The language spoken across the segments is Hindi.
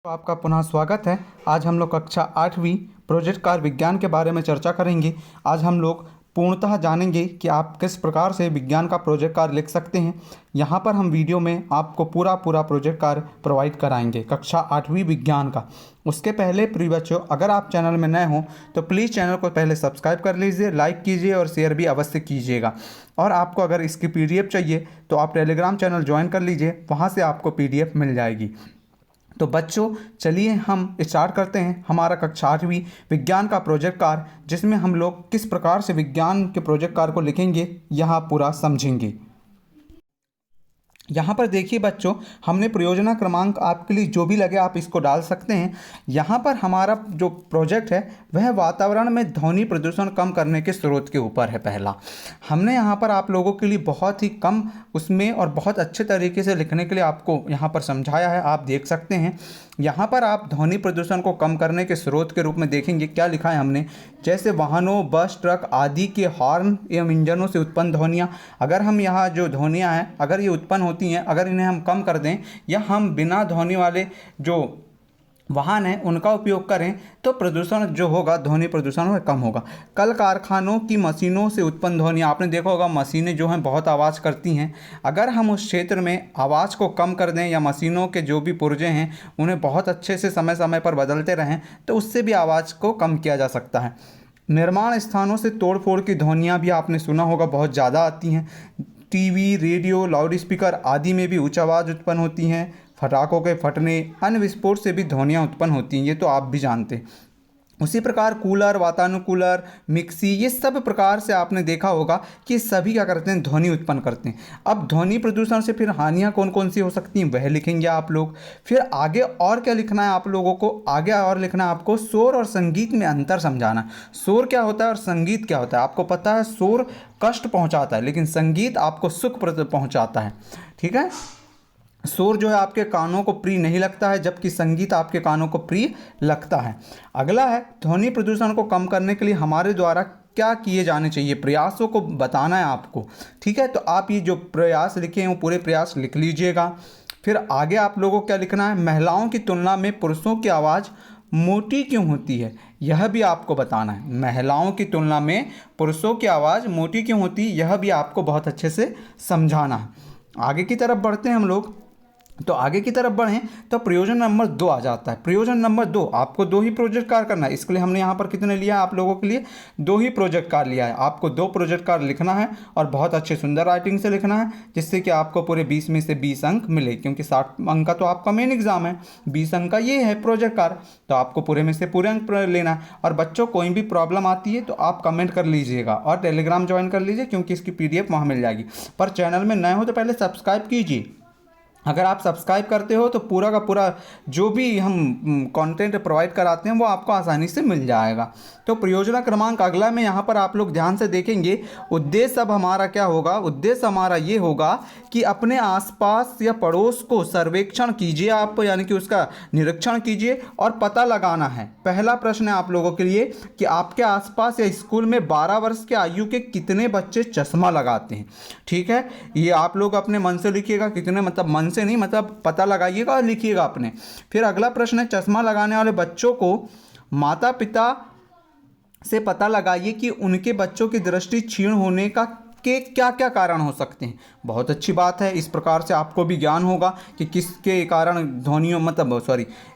तो आपका पुनः स्वागत है। आज हम लोग कक्षा 8वीं प्रोजेक्ट कार्य विज्ञान के बारे में चर्चा करेंगे। आज हम लोग पूर्णतः जानेंगे कि आप किस प्रकार से विज्ञान का प्रोजेक्ट कार्य लिख सकते हैं। यहाँ पर हम वीडियो में आपको पूरा प्रोजेक्ट कार्य प्रोवाइड कराएंगे कक्षा 8वीं विज्ञान का। उसके पहले प्रिय बच्चों, अगर आप चैनल में नए हों तो प्लीज़ चैनल को पहले सब्सक्राइब कर लीजिए, लाइक कीजिए और शेयर भी अवश्य कीजिएगा। और आपको अगर इसकी PDF चाहिए तो आप टेलीग्राम चैनल ज्वाइन कर लीजिए, वहाँ से आपको PDF मिल जाएगी। तो बच्चों चलिए हम स्टार्ट करते हैं हमारा कक्षा 8वीं विज्ञान का प्रोजेक्ट कार्य, जिसमें हम लोग किस प्रकार से विज्ञान के प्रोजेक्ट कार्य को लिखेंगे यहाँ पूरा समझेंगे। यहाँ पर देखिए बच्चों, हमने प्रयोजना क्रमांक आपके लिए जो भी लगे आप इसको डाल सकते हैं। यहाँ पर हमारा जो प्रोजेक्ट है वह वातावरण में ध्वनि प्रदूषण कम करने के स्रोत के ऊपर है। पहला हमने यहाँ पर आप लोगों के लिए बहुत ही कम उसमें और बहुत अच्छे तरीके से लिखने के लिए आपको यहाँ पर समझाया है। आप देख सकते हैं यहाँ पर आप ध्वनि प्रदूषण को कम करने के स्रोत के रूप में देखेंगे क्या लिखा है हमने। जैसे वाहनों, बस, ट्रक आदि के हॉर्न एवं इंजनों से उत्पन्न ध्वनियाँ, अगर हम यहाँ जो ध्वनियाँ हैं अगर ये उत्पन्न होती हैं, अगर इन्हें हम कम कर दें या हम बिना ध्वनि वाले जो वाहन है उनका उपयोग करें तो प्रदूषण जो होगा, ध्वनि प्रदूषण वह कम होगा। कल कारखानों की मशीनों से उत्पन्न ध्वनि, आपने देखा होगा मशीनें जो हैं बहुत आवाज़ करती हैं। अगर हम उस क्षेत्र में आवाज़ को कम कर दें या मशीनों के जो भी पुर्जे हैं उन्हें बहुत अच्छे से समय समय पर बदलते रहें तो उससे भी आवाज़ को कम किया जा सकता है। निर्माण स्थानों से तोड़ फोड़ की ध्वनियाँ भी आपने सुना होगा बहुत ज़्यादा आती हैं। टीवी, रेडियो, लाउड स्पीकर आदि में भी उच्च आवाज़ उत्पन्न होती हैं। फटाकों के फटने, अन्य विस्फोट से भी ध्वनियाँ उत्पन्न होती हैं, ये तो आप भी जानते हैं। उसी प्रकार कूलर, वातानुकूलर, मिक्सी, ये सब प्रकार से आपने देखा होगा कि सभी क्या करते हैं, ध्वनि उत्पन्न करते हैं। अब ध्वनि प्रदूषण से फिर हानियाँ कौन कौन सी हो सकती हैं वह लिखेंगे आप लोग। फिर आगे और क्या लिखना है आप लोगों को, आगे और लिखना है आपको शोर और संगीत में अंतर समझाना। शोर क्या होता है और संगीत क्या होता है। आपको पता है शोर कष्ट पहुँचाता है लेकिन संगीत आपको सुख पहुँचाता है। ठीक है, शोर जो है आपके कानों को प्रिय नहीं लगता है जबकि संगीत आपके कानों को प्रिय लगता है। अगला है ध्वनि प्रदूषण को कम करने के लिए हमारे द्वारा क्या किए जाने चाहिए, प्रयासों को बताना है आपको। ठीक है, तो आप ये जो प्रयास लिखे हैं वो पूरे प्रयास लिख लीजिएगा। फिर आगे आप लोगों को क्या लिखना है, महिलाओं की तुलना में पुरुषों की आवाज़ मोटी क्यों होती है यह भी आपको बताना है। महिलाओं की तुलना में पुरुषों की आवाज़ मोटी क्यों होती है यह भी आपको बहुत अच्छे से समझाना है। आगे की तरफ बढ़ते हैं हम लोग। तो आगे की तरफ बढ़ें तो प्रयोजन नंबर 2 आ जाता है। प्रयोजन नंबर 2, आपको 2 ही प्रोजेक्ट कार्य करना है। इसके लिए हमने यहाँ पर कितने लिया है आप लोगों के लिए, 2 ही प्रोजेक्ट कार्य लिया है। आपको 2 प्रोजेक्ट कार्य लिखना है और बहुत अच्छे सुंदर राइटिंग से लिखना है जिससे कि आपको पूरे 20 में से 20 अंक मिले, क्योंकि 60 अंक का तो आपका मेन एग्जाम है, 20 अंक का ये है प्रोजेक्ट कार्य, तो आपको पूरे में से पूरे अंक लेना है। और बच्चों कोई भी प्रॉब्लम आती है तो आप कमेंट कर लीजिएगा और टेलीग्राम ज्वाइन कर लीजिए क्योंकि इसकी PDF वहाँ मिल जाएगी। पर चैनल में नए हो तो पहले सब्सक्राइब कीजिए। अगर आप सब्सक्राइब करते हो तो पूरा का पूरा जो भी हम कंटेंट प्रोवाइड कराते हैं वो आपको आसानी से मिल जाएगा। तो प्रयोजना क्रमांक अगला में यहाँ पर आप लोग ध्यान से देखेंगे। उद्देश्य अब हमारा क्या होगा, उद्देश्य हमारा ये होगा कि अपने आसपास या पड़ोस को सर्वेक्षण कीजिए आप, यानी कि उसका निरीक्षण कीजिए और पता लगाना है। पहला प्रश्न है आप लोगों के लिए कि आपके आसपास या स्कूल में 12 वर्ष के आयु के कितने बच्चे चश्मा लगाते हैं। ठीक है, ये आप लोग अपने मन से लिखिएगा, कितने मतलब मन से नहीं, मतलब पता लगाइएगा और लिखिएगा अपने। फिर अगला प्रश्न है चश्मा लगाने वाले बच्चों को माता पिता से पता लगाइए कि उनके बच्चों की दृष्टि क्षीण होने का के क्या क्या कारण हो सकते हैं। बहुत अच्छी बात है, इस प्रकार से आपको भी ज्ञान होगा कि किसके कारण ध्वनियों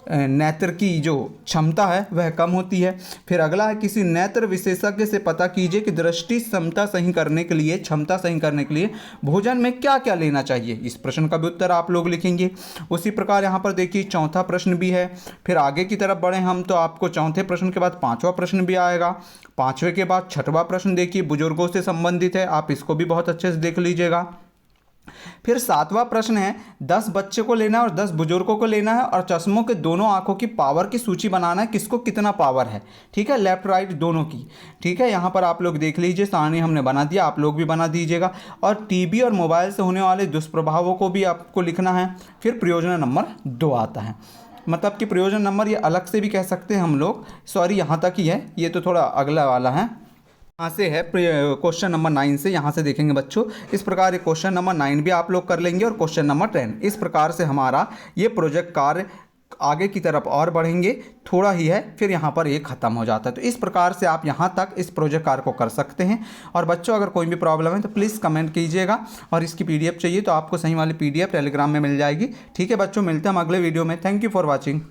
नेत्र की जो क्षमता है वह कम होती है। फिर अगला है किसी नेत्र विशेषज्ञ से पता कीजिए कि दृष्टि क्षमता सही करने के लिए भोजन में क्या क्या लेना चाहिए। इस प्रश्न का भी उत्तर आप लोग लिखेंगे। उसी प्रकार यहाँ पर देखिए चौथा प्रश्न भी है। फिर आगे की तरफ बढ़े हम तो आपको चौथे प्रश्न के बाद 5वां प्रश्न भी आएगा। 5वें के बाद 6वां प्रश्न देखिए बुजुर्गों से संबंधित है, आप इसको भी बहुत अच्छे से देख लीजिएगा। फिर 7वां प्रश्न है 10 बच्चे को लेना है और 10 बुजुर्गों को लेना है और चश्मों के दोनों आंखों की पावर की सूची बनाना है, किसको कितना पावर है। ठीक है, लेफ्ट राइट दोनों की। ठीक है, यहाँ पर आप लोग देख लीजिए, सारणी हमने बना दिया, आप लोग भी बना दीजिएगा। और टीवी और मोबाइल से होने वाले दुष्प्रभावों को भी आपको लिखना है। फिर प्रयोजन नंबर 2 आता है, मतलब कि प्रयोजन नंबर ये अलग से भी कह सकते हैं हम लोग, सॉरी यहाँ तक ही है, ये तो थोड़ा अगला वाला है। यहाँ से है क्वेश्चन नंबर 9 से, यहाँ से देखेंगे बच्चों। इस प्रकार ये क्वेश्चन नंबर 9 भी आप लोग कर लेंगे और क्वेश्चन नंबर 10। इस प्रकार से हमारा ये प्रोजेक्ट कार्य आगे की तरफ और बढ़ेंगे, थोड़ा ही है, फिर यहाँ पर ये ख़त्म हो जाता है। तो इस प्रकार से आप यहाँ तक इस प्रोजेक्ट कार्य को कर सकते हैं। और बच्चों अगर कोई भी प्रॉब्लम है तो प्लीज़ कमेंट कीजिएगा, और इसकी PDF चाहिए तो आपको सही वाली PDF टेलीग्राम में मिल जाएगी। ठीक है बच्चों, मिलते हैं हम अगले वीडियो में। Thank you for watching.